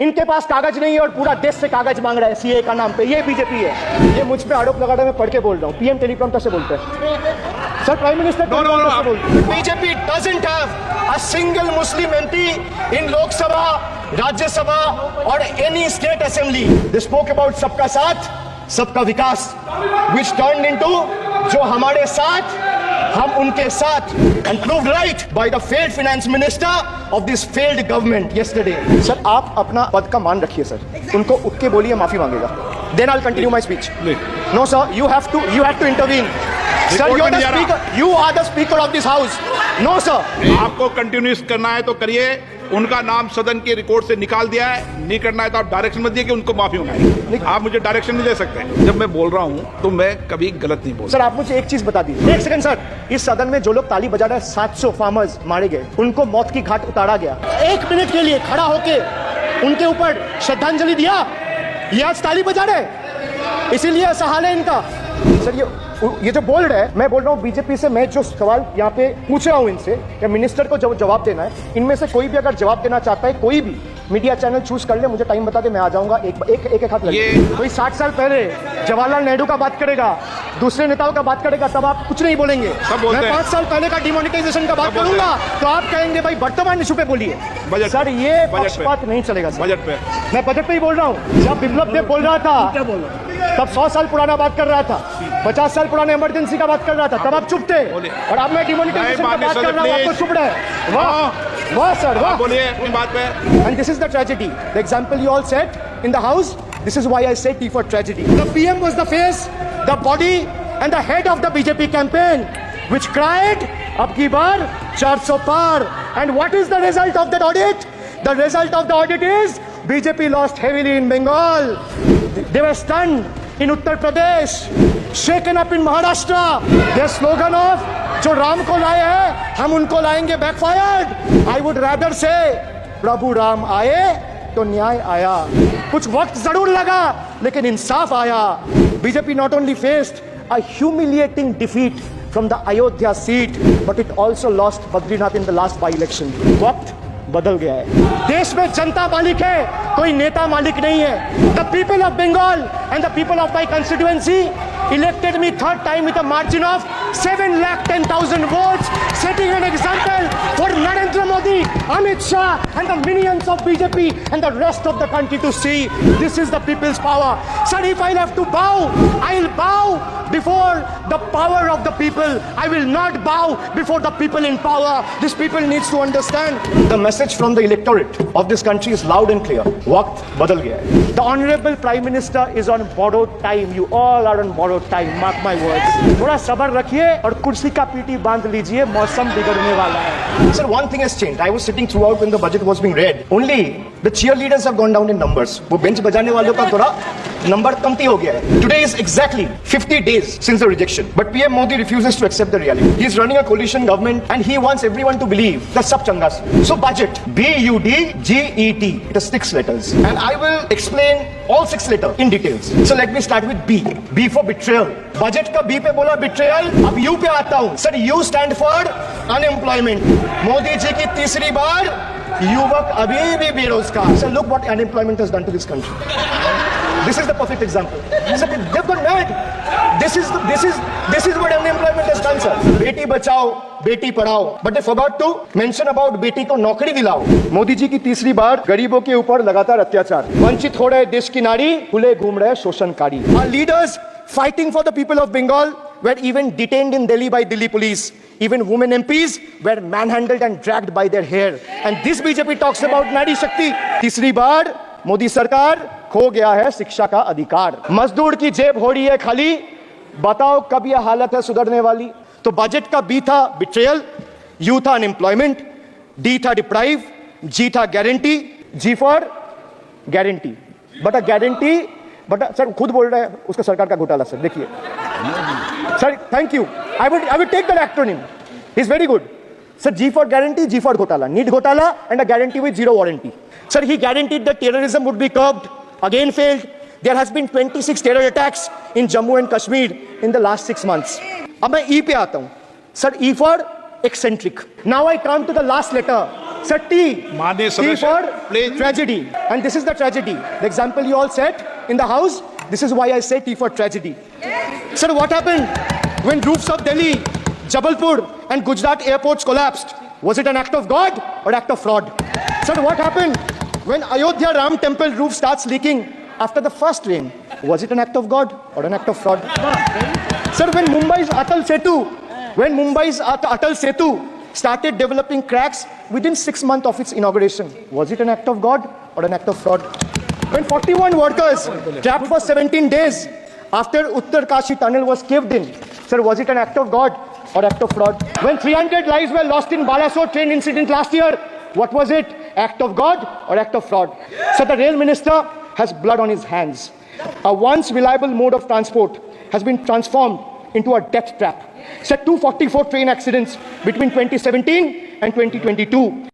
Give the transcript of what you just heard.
इनके पास कागज नहीं है और पूरा देश से कागज मांग रहा है सीए का नाम पे। ये बीजेपी है। ये मुझ पे आरोप लगा रहा है, मैं पढ़ के बोल रहा हूँ। पीएम टेलीप्रॉम्प्टर से बोलते हैं सर, प्राइम मिनिस्टर टेलीप्रॉम्प्टर से बोलते हैं। BJP doesn't have a single Muslim MP in Lok Sabha, Rajya Sabha और any state assembly. They spoke about सबका साथ सबका विकास, which turned into जो हमारे साथ हम उनके साथ, and proved right by the failed finance minister of this failed government yesterday. Sir आप अपना पद का मान रखिए सर, उनको उठ के बोलिए माफी मांगेगा। Then I'll continue my speech. No sir, you have to intervene. Sir, you are the speaker of this house. No sir. आपको कंटिन्यूस करना है तो करिए। उनका नाम सदन के रिकॉर्ड से निकाल दिया है। नहीं करना है तो आप डायरेक्शन मत दिए कि उनको माफी मंगाई। आप मुझे डायरेक्शन नहीं दे सकते। जब मैं बोल रहा हूँ तो मैं कभी गलत नहीं बोल। सर आप मुझे एक चीज बता दीजिए। एक सेकंड सर, इस सदन में जो लोग ताली बजा रहे हैं, 700 फार्मर्स मारे गए, उनको मौत की घाट उतारा गया। 1 मिनट के लिए खड़ा होके उनके ऊपर श्रद्धांजलि दिया, ये आज ताली बजा रहे, इसीलिए ऐसा हाल है इनका। सर ये जो बोल रहे हैं, मैं बोल रहा हूँ बीजेपी से, मैं जो सवाल यहाँ पे पूछ रहा हूँ इनसे, या मिनिस्टर को जवाब देना है, इनमें से कोई भी अगर जवाब देना चाहता है, कोई भी मीडिया चैनल चूज कर ले, मुझे टाइम बता दे, मैं आ जाऊंगा। एक हाथ लगे। कोई 60 साल पहले जवाहरलाल नेहरू का बात करेगा, दूसरे नेताओं का बात करेगा, तब आप कुछ नहीं बोलेंगे। मैं 5 साल पहले का डिमोनेटाइजेशन का बात करूंगा तो आप कहेंगे भाई वर्तमान इशू पे बोलिए। सर ये पक्षपात नहीं चलेगा। बजट पे मैं बजट पे ही बोल रहा हूँ। जब बिप्लब देव बोल रहा था तब 100 साल पुराना बात कर रहा था, 50 साल पुराने इमरजेंसी का बात कर रहा था, तब आप चुप थे। और अब मैं डिमोनेटाइजेशन का बात कर रहा हूँ, आपको चुप रहे। वाह सर, वाह। बोलिए अपनी बात पे। And this is the tragedy. The example you all set in the house, this is why I say T for tragedy. The PM was the face, the body and the head of the BJP campaign, which cried, "Ab ki baar 400 par." And what is the result of that audit? The result of the audit is BJP lost heavily in Bengal. They were stunned in Uttar Pradesh, shaken up in Maharashtra. Their slogan of जो राम को लाए हैं हम उनको लाएंगे backfired. I would rather say प्रभु राम आए तो न्याय आया। कुछ वक्त जरूर लगा लेकिन इंसाफ आया। BJP not only faced a humiliating defeat from the Ayodhya seat, but it also lost Badrinath in the last by-election. वक्त बदल गया है। देश में जनता मालिक है, कोई नेता मालिक नहीं है। The people of Bengal and the people of my constituency elected me 3rd time with a margin of 7,10,000 votes, setting an example for Narendra Modi, Amit Shah and the minions of BJP and the rest of the country to see. This is the people's power. Sir, if I'll have to bow, I'll bow before the power of the people. I will not bow before the people in power. This people needs to understand. The message from the electorate of this country is loud and clear. वक्त बदल गया है. The Honorable Prime Minister is on borrowed time. You all are on borrowed time. Mark my words. थोड़ा सब्र रखिए और कुर्सी का पीटी बांध लीजिए, मौसम बिगड़ने वाला है। Sir, one thing has changed. I was sitting throughout when the budget was being read. Only the cheerleaders have gone down in numbers. वो बेंच बजाने वालों का थोड़ा नंबर कमती हो गया है। Today is exactly 50 days since the rejection, but PM Modi refuses to accept the reality. He is running a coalition government and he wants everyone to believe that sab changa se. So budget, BUDGET, it has 6 letters, and I will explain all 6 letters in details. So let me start with B. B for betrayal. Budget का B पे बोला betrayal, अब U पे आता हूँ। Sir, U stand for unemployment. Modi ji की तीसरी बार युवक अभी भी बेरोजगार। Sir, look what unemployment has done to this country. This is the perfect example. Sir, they've gone mad. This is what unemployment has done, sir. Beti Bachao, Beti Padhao, but they forgot to mention about बेटी को नौकरी दिलाओ। मोदी जी की तीसरी बार गरीबों के ऊपर लगातार अत्याचार, वंचित हो रहे देश की नारी, खुले घूम रहे शोषणकारी। Our leaders fighting for the people of Bengal were even detained in Delhi by Delhi police. Even women MPs were manhandled and dragged by their hair. And this BJP talks about नारी शक्ति। तीसरी बार मोदी सरकार, खो गया है शिक्षा का अधिकार। मजदूर की जेब हो रही है खाली, बताओ कब यह हालत है सुधरने वाली। तो बजट का बी था बिट्रेयल, यू था अनएम्प्लॉयमेंट, डी था डिप्राइव, जी था guarantee, G for guarantee. But guarantee, but sir खुद बोल रहे हैं उसका सरकार का घोटाला। सर देखिए sir, thank you, I would take that acronym, is very good. Sir, G for guarantee, G for घोटाला, need घोटाला and a guarantee with 0 warranty. Sir, he guaranteed that terrorism would be curbed, again failed. There has been 26 terror attacks in Jammu and Kashmir in the last 6 months. अब मैं E पे आता हूँ. Sir, E for eccentric. Now I come to the last letter. Sir, T. माननीय T सदस्य, for please. tragedy. And this is the tragedy. The example you all set in the house, this is why I say T for tragedy. Sir, what happened when roofs of Delhi, Jabalpur and Gujarat airports collapsed? Was it an act of God or act of fraud? Sir, what happened when Ayodhya Ram temple roof starts leaking after the first rain? Was it an act of God or an act of fraud? Sir, when Mumbai's Atal Setu started developing cracks within 6 months of its inauguration, was it an act of God or an act of fraud? When 41 workers trapped for 17 days after Uttar Kashi tunnel was caved in, sir, was it an act of God or act of fraud? When 300 lives were lost in Balasore train incident last year, what was it? Act of God or act of fraud? So the rail minister has blood on his hands. A once reliable mode of transport has been transformed into a death trap. So 244 train accidents between 2017 and 2022.